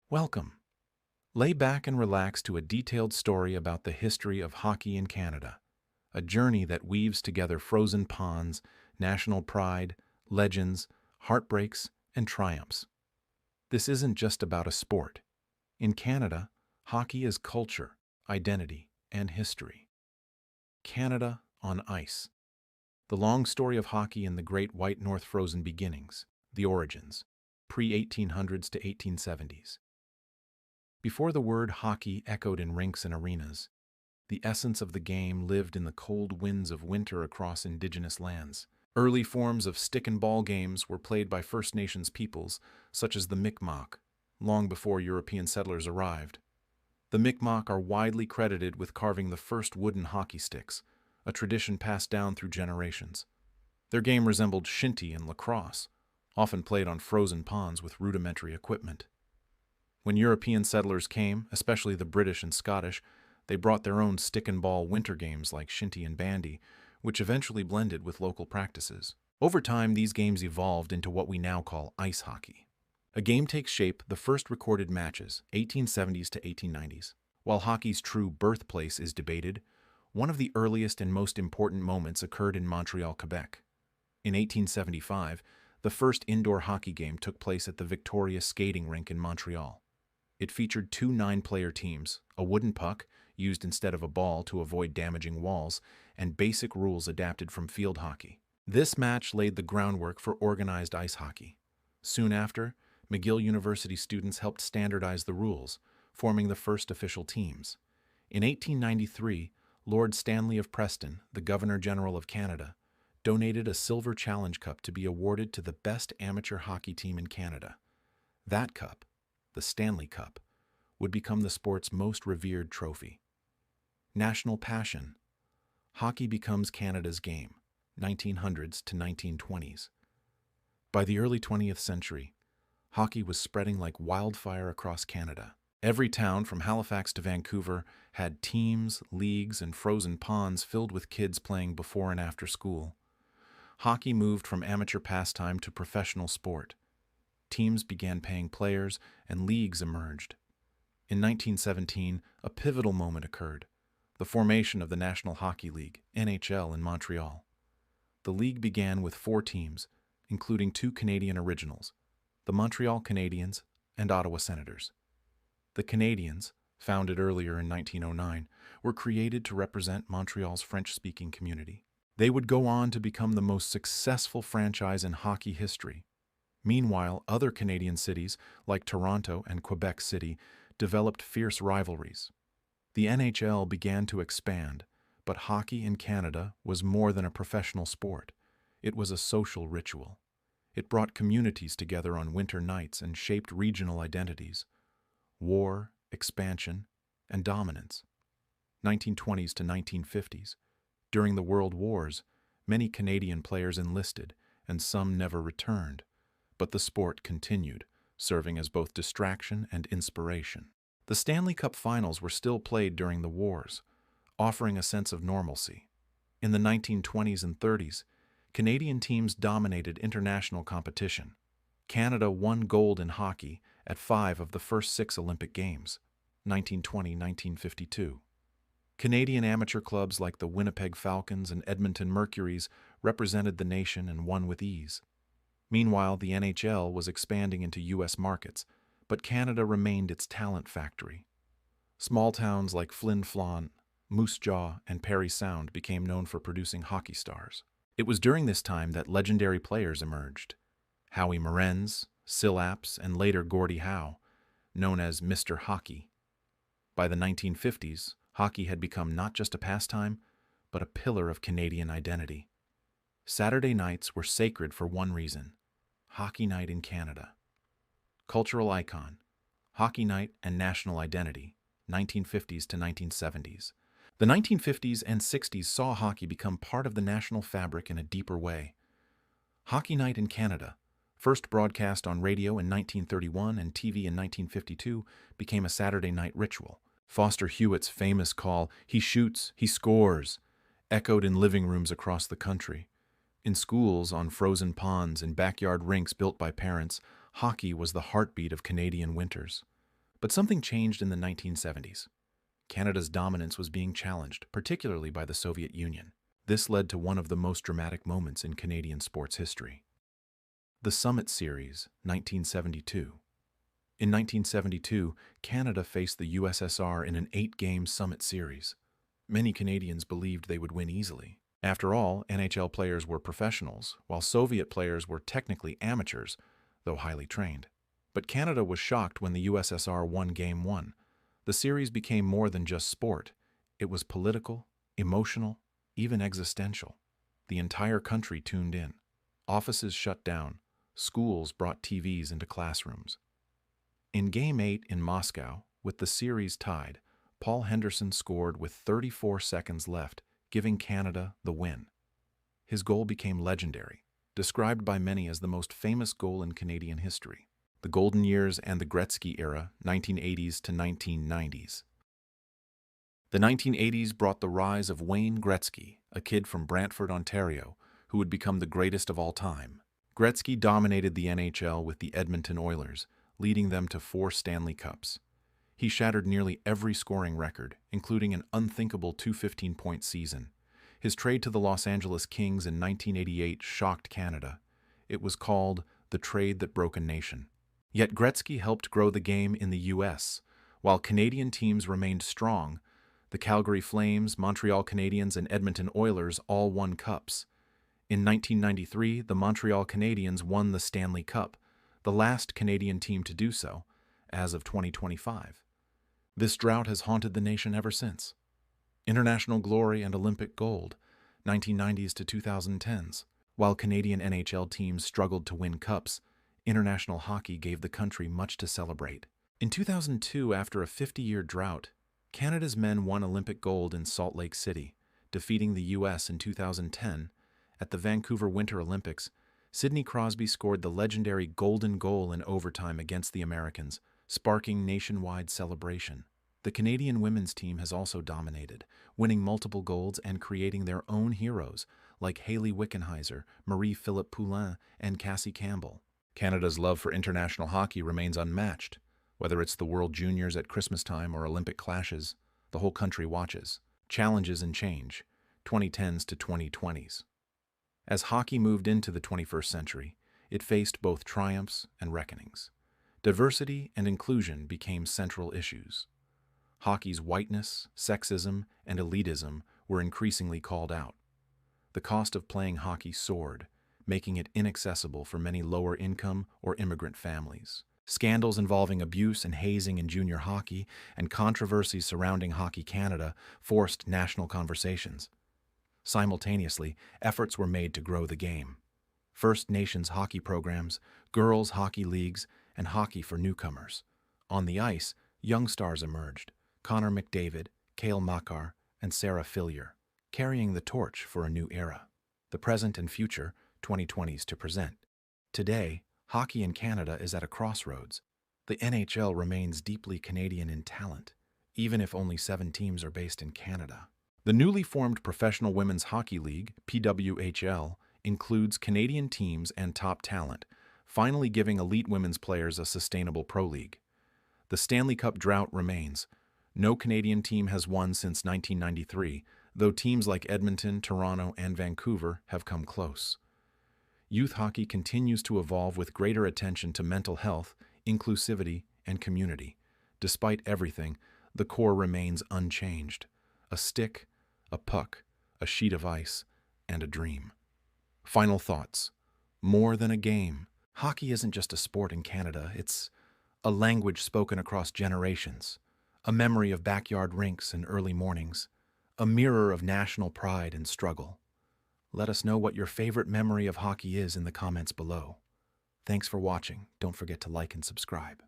Welcome. Lay back and relax to a detailed story about the history of hockey in Canada, a journey that weaves together frozen ponds, national pride, legends, heartbreaks, and triumphs. This isn't just about a sport. In Canada, hockey is culture, identity, and history. Canada on ice. The long story of hockey in the Great White North frozen beginnings, the origins, pre-1800s to 1870s. Before the word hockey echoed in rinks and arenas, the essence of the game lived in the cold winds of winter across indigenous lands. Early forms of stick and ball games were played by First Nations peoples, such as the Mi'kmaq, long before European settlers arrived. The Mi'kmaq are widely credited with carving the first wooden hockey sticks, a tradition passed down through generations. Their game resembled shinty and lacrosse, often played on frozen ponds with rudimentary equipment. When European settlers came, especially the British and Scottish, they brought their own stick and ball winter games like shinty and bandy, which eventually blended with local practices. Over time, these games evolved into what we now call ice hockey. A game takes shape the first recorded matches, 1870s to 1890s. While hockey's true birthplace is debated, one of the earliest and most important moments occurred in Montreal, Quebec. In 1875, the first indoor hockey game took place at the Victoria skating rink in Montreal. It featured two nine-player teams, a wooden puck, used instead of a ball to avoid damaging walls, and basic rules adapted from field hockey. This match laid the groundwork for organized ice hockey. Soon after, McGill University students helped standardize the rules, forming the first official teams. In 1893, Lord Stanley of Preston, the Governor-General of Canada, donated a Silver Challenge Cup to be awarded to the best amateur hockey team in Canada. That cup, the Stanley Cup, would become the sport's most revered trophy. National passion. Hockey becomes Canada's game, 1900s to 1920s. By the early 20th century, hockey was spreading like wildfire across Canada. Every town from Halifax to Vancouver had teams, leagues, and frozen ponds filled with kids playing before and after school. Hockey moved from amateur pastime to professional sport. Teams began paying players, and leagues emerged. In 1917, a pivotal moment occurred, the formation of the National Hockey League, NHL, in Montreal. The league began with 4 teams, including 2 Canadian originals, the Montreal Canadiens and Ottawa Senators. The Canadiens, founded earlier in 1909, were created to represent Montreal's French-speaking community. They would go on to become the most successful franchise in hockey history. Meanwhile, other Canadian cities, like Toronto and Quebec City, developed fierce rivalries. The NHL began to expand, but hockey in Canada was more than a professional sport. It was a social ritual. It brought communities together on winter nights and shaped regional identities. War, expansion, and dominance. 1920s to 1950s. During the World Wars, many Canadian players enlisted, and some never returned. But the sport continued, serving as both distraction and inspiration. The Stanley Cup finals were still played during the wars, offering a sense of normalcy. In the 1920s and 30s, Canadian teams dominated international competition. Canada won gold in hockey at 5 of the first 6 Olympic Games, 1920-1952. Canadian amateur clubs like the Winnipeg Falcons and Edmonton Mercuries represented the nation and won with ease. Meanwhile, the NHL was expanding into U.S. markets, but Canada remained its talent factory. Small towns like Flin Flon, Moose Jaw, and Parry Sound became known for producing hockey stars. It was during this time that legendary players emerged. Howie Morenz, Sil Apps, and later Gordie Howe, known as Mr. Hockey. By the 1950s, hockey had become not just a pastime, but a pillar of Canadian identity. Saturday nights were sacred for one reason: Hockey Night in Canada. Cultural icon, Hockey Night and national identity, 1950s to 1970s. The 1950s and 60s saw hockey become part of the national fabric in a deeper way. Hockey Night in Canada, first broadcast on radio in 1931 and TV in 1952, became a Saturday night ritual. Foster Hewitt's famous call, "He shoots, he scores," echoed in living rooms across the country. In schools, on frozen ponds, and backyard rinks built by parents, hockey was the heartbeat of Canadian winters. But something changed in the 1970s. Canada's dominance was being challenged, particularly by the Soviet Union. This led to one of the most dramatic moments in Canadian sports history. The Summit Series, 1972. In 1972, Canada faced the USSR in an 8-game Summit Series. Many Canadians believed they would win easily. After all, NHL players were professionals, while Soviet players were technically amateurs, though highly trained. But Canada was shocked when the USSR won Game 1. The series became more than just sport. It was political, emotional, even existential. The entire country tuned in. Offices shut down. Schools brought TVs into classrooms. In Game 8 in Moscow, with the series tied, Paul Henderson scored with 34 seconds left, giving Canada the win. His goal became legendary, described by many as the most famous goal in Canadian history. The Golden Years and the Gretzky era, 1980s to 1990s. The 1980s brought the rise of Wayne Gretzky, a kid from Brantford, Ontario, who would become the greatest of all time. Gretzky dominated the NHL with the Edmonton Oilers, leading them to 4 Stanley Cups. He shattered nearly every scoring record, including an unthinkable 215-point season. His trade to the Los Angeles Kings in 1988 shocked Canada. It was called the trade that broke a nation. Yet Gretzky helped grow the game in the U.S. While Canadian teams remained strong, the Calgary Flames, Montreal Canadiens, and Edmonton Oilers all won cups. In 1993, the Montreal Canadiens won the Stanley Cup, the last Canadian team to do so, as of 2025. This drought has haunted the nation ever since. International glory and Olympic gold, 1990s to 2010s. While Canadian NHL teams struggled to win cups, international hockey gave the country much to celebrate. In 2002, after a 50-year drought, Canada's men won Olympic gold in Salt Lake City, defeating the U.S. in 2010. At the Vancouver Winter Olympics, Sidney Crosby scored the legendary golden goal in overtime against the Americans, sparking nationwide celebration. The Canadian women's team has also dominated, winning multiple golds and creating their own heroes, like Hayley Wickenheiser, Marie-Philip Poulin, and Cassie Campbell. Canada's love for international hockey remains unmatched. Whether it's the World Juniors at Christmas time or Olympic clashes, the whole country watches. Challenges and change, 2010s to 2020s. As hockey moved into the 21st century, it faced both triumphs and reckonings. Diversity and inclusion became central issues. Hockey's whiteness, sexism, and elitism were increasingly called out. The cost of playing hockey soared, making it inaccessible for many lower-income or immigrant families. Scandals involving abuse and hazing in junior hockey and controversies surrounding Hockey Canada forced national conversations. Simultaneously, efforts were made to grow the game. First Nations hockey programs, girls' hockey leagues, and hockey for newcomers. On the ice, young stars emerged: Connor McDavid, Cale Makar, and Sarah Fillier, carrying the torch for a new era. The present and future, 2020s to present. Today, hockey in Canada is at a crossroads. The NHL remains deeply Canadian in talent, even if only 7 teams are based in Canada. The newly formed Professional Women's Hockey League, PWHL, includes Canadian teams and top talent, finally giving elite women's players a sustainable pro league. The Stanley Cup drought remains. No Canadian team has won since 1993, though teams like Edmonton, Toronto, and Vancouver have come close. Youth hockey continues to evolve with greater attention to mental health, inclusivity, and community. Despite everything, the core remains unchanged: a stick, a puck, a sheet of ice, and a dream. Final thoughts. More than a game. Hockey isn't just a sport in Canada, it's a language spoken across generations, a memory of backyard rinks and early mornings, a mirror of national pride and struggle. Let us know what your favorite memory of hockey is in the comments below. Thanks for watching. Don't forget to like and subscribe.